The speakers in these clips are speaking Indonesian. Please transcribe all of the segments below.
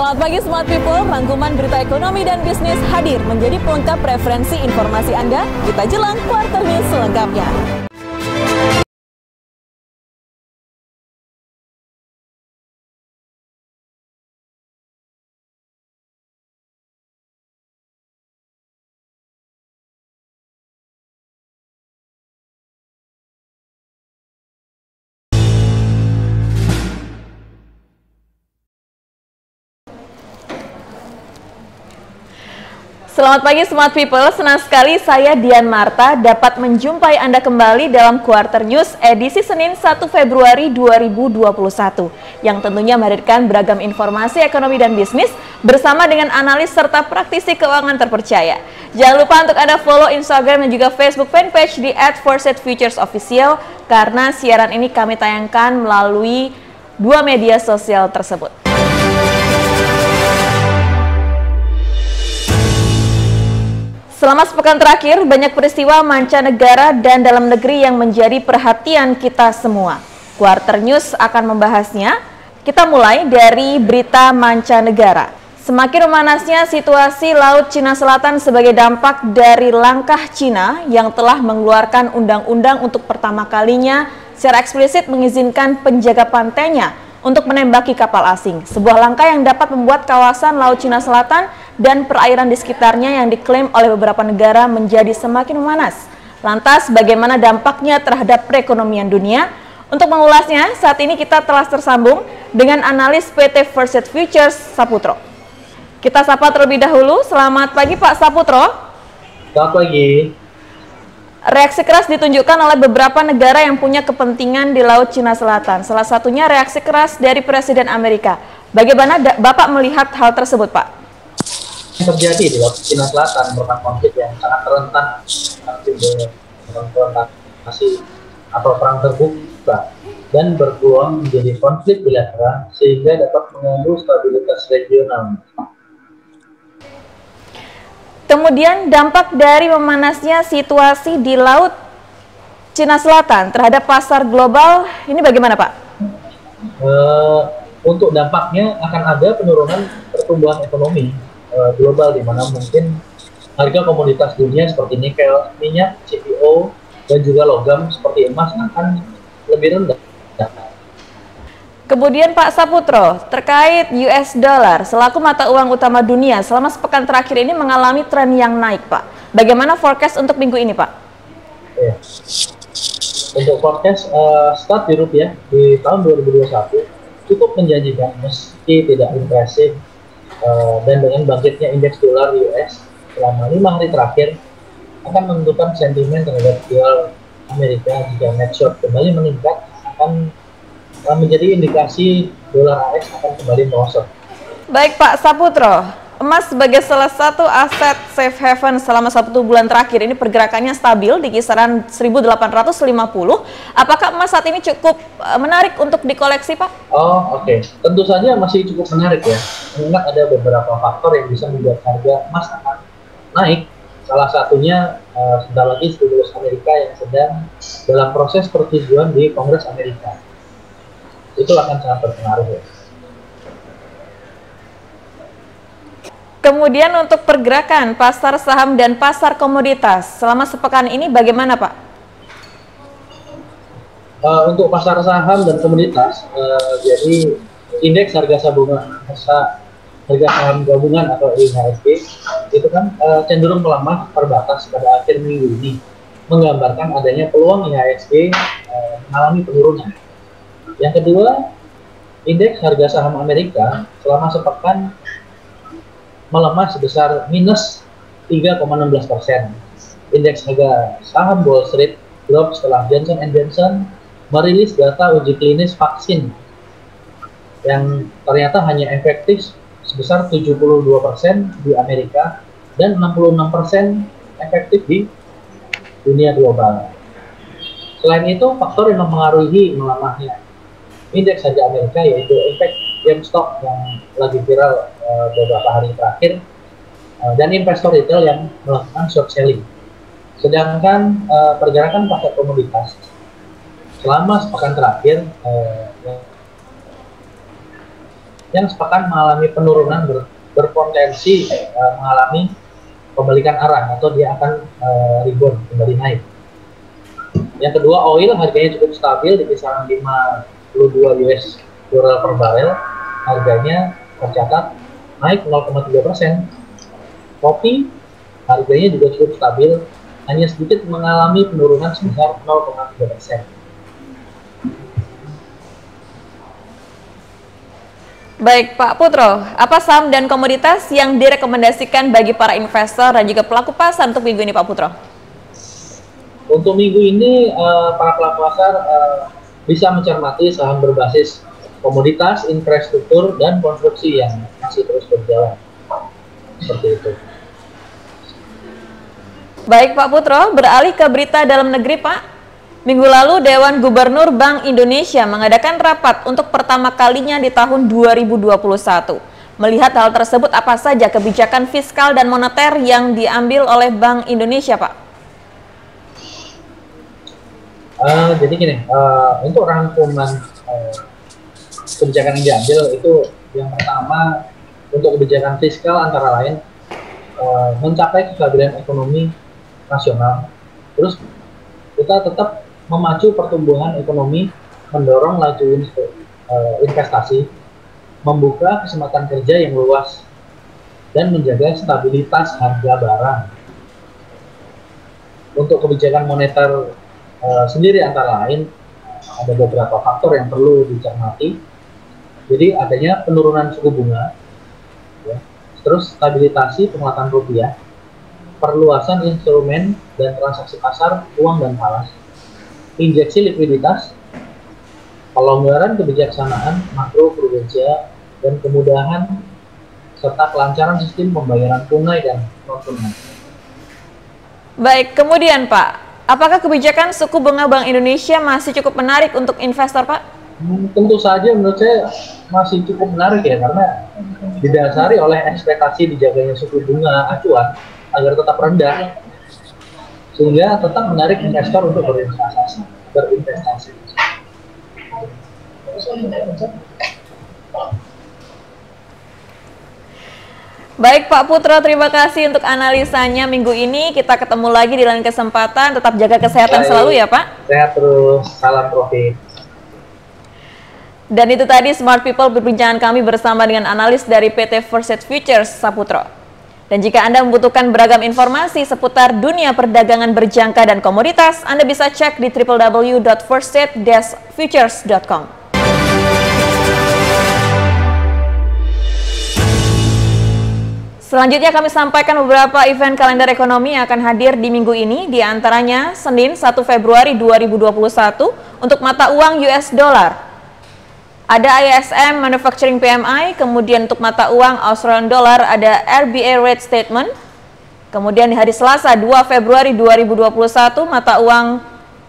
Selamat pagi Smart People, rangkuman berita ekonomi dan bisnis hadir menjadi pelengkap referensi informasi Anda. Kita jelang Quarter News selengkapnya. Selamat pagi Smart People, senang sekali saya Dian Marta dapat menjumpai Anda kembali dalam Quarter News edisi Senin 1 Februari 2021 yang tentunya menghadirkan beragam informasi ekonomi dan bisnis bersama dengan analis serta praktisi keuangan terpercaya. Jangan lupa untuk Anda follow Instagram dan juga Facebook fanpage di @ForsetFuturesOfficial karena siaran ini kami tayangkan melalui dua media sosial tersebut. Selama sepekan terakhir, banyak peristiwa mancanegara dan dalam negeri yang menjadi perhatian kita semua. Quarter News akan membahasnya. Kita mulai dari berita mancanegara. Semakin memanasnya situasi Laut Cina Selatan sebagai dampak dari langkah Cina yang telah mengeluarkan undang-undang untuk pertama kalinya secara eksplisit mengizinkan penjaga pantainya untuk menembaki kapal asing. Sebuah langkah yang dapat membuat kawasan Laut Cina Selatan dan perairan di sekitarnya yang diklaim oleh beberapa negara menjadi semakin memanas. Lantas, bagaimana dampaknya terhadap perekonomian dunia? Untuk mengulasnya, saat ini kita telah tersambung dengan analis PT Forset Futures, Saputro. Kita sapa terlebih dahulu. Selamat pagi Pak Saputro. Selamat pagi. Reaksi keras ditunjukkan oleh beberapa negara yang punya kepentingan di Laut Cina Selatan. Salah satunya reaksi keras dari Presiden Amerika. Bagaimana Bapak melihat hal tersebut, Pak? Yang terjadi di Laut Cina Selatan merupakan konflik yang sangat rentan konfrontasi atau perang terbuka dan berpeluang menjadi konflik bilateral sehingga dapat mengganggu stabilitas regional. Kemudian dampak dari memanasnya situasi di Laut Cina Selatan terhadap pasar global ini bagaimana, Pak? Untuk dampaknya akan ada penurunan pertumbuhan ekonomi global, di mana mungkin harga komoditas dunia seperti nikel, minyak, CPO, dan juga logam seperti emas akan lebih rendah. Kemudian Pak Saputro, terkait US dollar selaku mata uang utama dunia selama sepekan terakhir ini mengalami tren yang naik, Pak. Bagaimana forecast untuk minggu ini, Pak? Ya. Untuk forecast start di rupiah di tahun 2021 cukup menjanjikan meski tidak impresif, dan dengan bangkitnya indeks dolar US selama 5 hari terakhir akan menentukan sentimen terhadap dolar Amerika. Jika net short kembali meningkat akan menjadi indikasi dolar AS akan kembali merosot. Baik Pak Saputro, emas sebagai salah satu aset safe haven selama 1 bulan terakhir ini pergerakannya stabil di kisaran 1.850. Apakah emas saat ini cukup menarik untuk dikoleksi, Pak? Oke. Tentu saja masih cukup menarik ya. Mengingat ada beberapa faktor yang bisa membuat harga emas akan naik. Salah satunya sebentar lagi stimulus Amerika yang sedang dalam proses persetujuan di Kongres Amerika. Itu akan sangat berpengaruh ya. Kemudian untuk pergerakan pasar saham dan pasar komoditas selama sepekan ini bagaimana, Pak? Untuk pasar saham dan komoditas, jadi indeks harga saham gabungan atau IHSG itu kan cenderung melemah terbatas pada akhir minggu ini, menggambarkan adanya peluang IHSG mengalami penurunan. Yang kedua, indeks harga saham Amerika selama sepekan melemah sebesar minus 3,16%. Indeks harga saham Wall Street drop setelah Johnson & Johnson merilis data uji klinis vaksin yang ternyata hanya efektif sebesar 72% di Amerika dan 66% efektif di dunia global. Selain itu, faktor yang mempengaruhi melemahnya indeks harga Amerika yaitu efek GameStop yang lagi viral beberapa hari terakhir, dan investor retail yang melakukan short selling. Sedangkan pergerakan pasar komoditas selama sepekan terakhir yang sepekan mengalami penurunan berpotensi mengalami pembalikan arah atau dia akan rebound kembali naik. Yang kedua, oil harganya cukup stabil di kisaran 52 US dollar per barel. Harganya tercatat naik 0,3%. Kopi harganya juga cukup stabil, hanya sedikit mengalami penurunan sebesar 0,3%. Baik Pak Putro, apa saham dan komoditas yang direkomendasikan bagi para investor dan juga pelaku pasar untuk minggu ini Pak Putro? Untuk minggu ini para pelaku pasar bisa mencermati saham berbasis komoditas, infrastruktur, dan konstruksi yang masih terus berjalan. Seperti itu. Baik Pak Putro, beralih ke berita dalam negeri Pak. Minggu lalu Dewan Gubernur Bank Indonesia mengadakan rapat untuk pertama kalinya di tahun 2021. Melihat hal tersebut, apa saja kebijakan fiskal dan moneter yang diambil oleh Bank Indonesia Pak? Jadi gini, untuk rangkuman kebijakan yang diambil itu yang pertama untuk kebijakan fiskal antara lain mencapai kestabilan ekonomi nasional. Terus kita tetap memacu pertumbuhan ekonomi, mendorong laju investasi, membuka kesempatan kerja yang luas, dan menjaga stabilitas harga barang. Untuk kebijakan moneter sendiri antara lain ada beberapa faktor yang perlu dicermati. Jadi adanya penurunan suku bunga, ya, terus stabilisasi penguatan rupiah, perluasan instrumen dan transaksi pasar uang dan falas, injeksi likuiditas, pelonggaran kebijaksanaan makro prudensial, dan kemudahan serta kelancaran sistem pembayaran tunai dan non tunai. Baik, kemudian Pak, apakah kebijakan suku bunga Bank Indonesia masih cukup menarik untuk investor Pak? Tentu saja menurut saya masih cukup menarik ya, karena didasari oleh ekspektasi dijaganya suku bunga acuan agar tetap rendah, sehingga tetap menarik investor untuk berinvestasi. Baik Pak Putra, terima kasih untuk analisanya minggu ini. Kita ketemu lagi di lain kesempatan. Tetap jaga kesehatan selalu ya Pak. Sehat terus, salam profit. Dan itu tadi Smart People perbincangan kami bersama dengan analis dari PT First State Futures, Saputro. Dan jika Anda membutuhkan beragam informasi seputar dunia perdagangan berjangka dan komoditas, Anda bisa cek di www.firststate-futures.com. Selanjutnya kami sampaikan beberapa event kalender ekonomi yang akan hadir di minggu ini, di antaranya Senin 1 Februari 2021 untuk mata uang US dollar. Ada ISM Manufacturing PMI, kemudian untuk mata uang Australian Dollar ada RBA Rate Statement. Kemudian di hari Selasa 2 Februari 2021 mata uang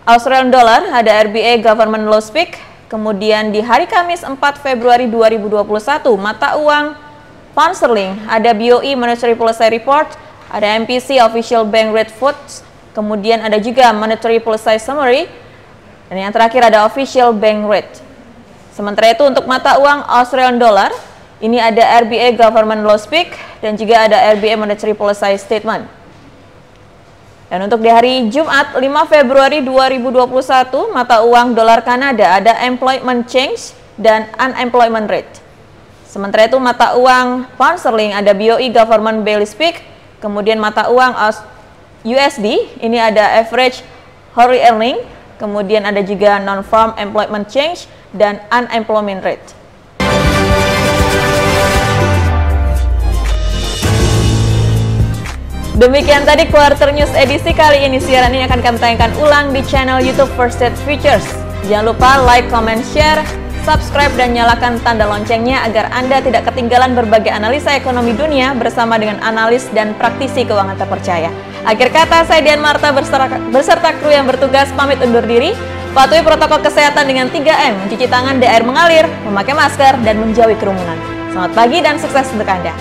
Australian Dollar ada RBA Government Low Speak. Kemudian di hari Kamis 4 Februari 2021 mata uang Pound Sterling ada BOE Monetary Policy Report, ada MPC Official Bank Rate Votes, kemudian ada juga Monetary Policy Summary, dan yang terakhir ada Official Bank Rate. Sementara itu untuk mata uang Australian Dollar, ini ada RBA Government Low Speak dan juga ada RBA Monetary Policy Statement. Dan untuk di hari Jumat 5 Februari 2021, mata uang dolar Kanada ada Employment Change dan Unemployment Rate. Sementara itu mata uang Pound Sterling ada BOE Government Bailey Speak, kemudian mata uang USD, ini ada Average Hourly Earning, kemudian ada juga Non-Farm Employment Change dan Unemployment Rate. Demikian tadi Quarter News edisi kali ini. Siaran ini akan kami tayangkan ulang di channel YouTube First State Futures. Jangan lupa like, comment, share, subscribe, dan nyalakan tanda loncengnya agar Anda tidak ketinggalan berbagai analisa ekonomi dunia bersama dengan analis dan praktisi keuangan terpercaya. Akhir kata, saya Dian Marta beserta kru yang bertugas pamit undur diri. Patuhi protokol kesehatan dengan 3M, mencuci tangan di air mengalir, memakai masker, dan menjauhi kerumunan. Selamat pagi dan sukses untuk Anda.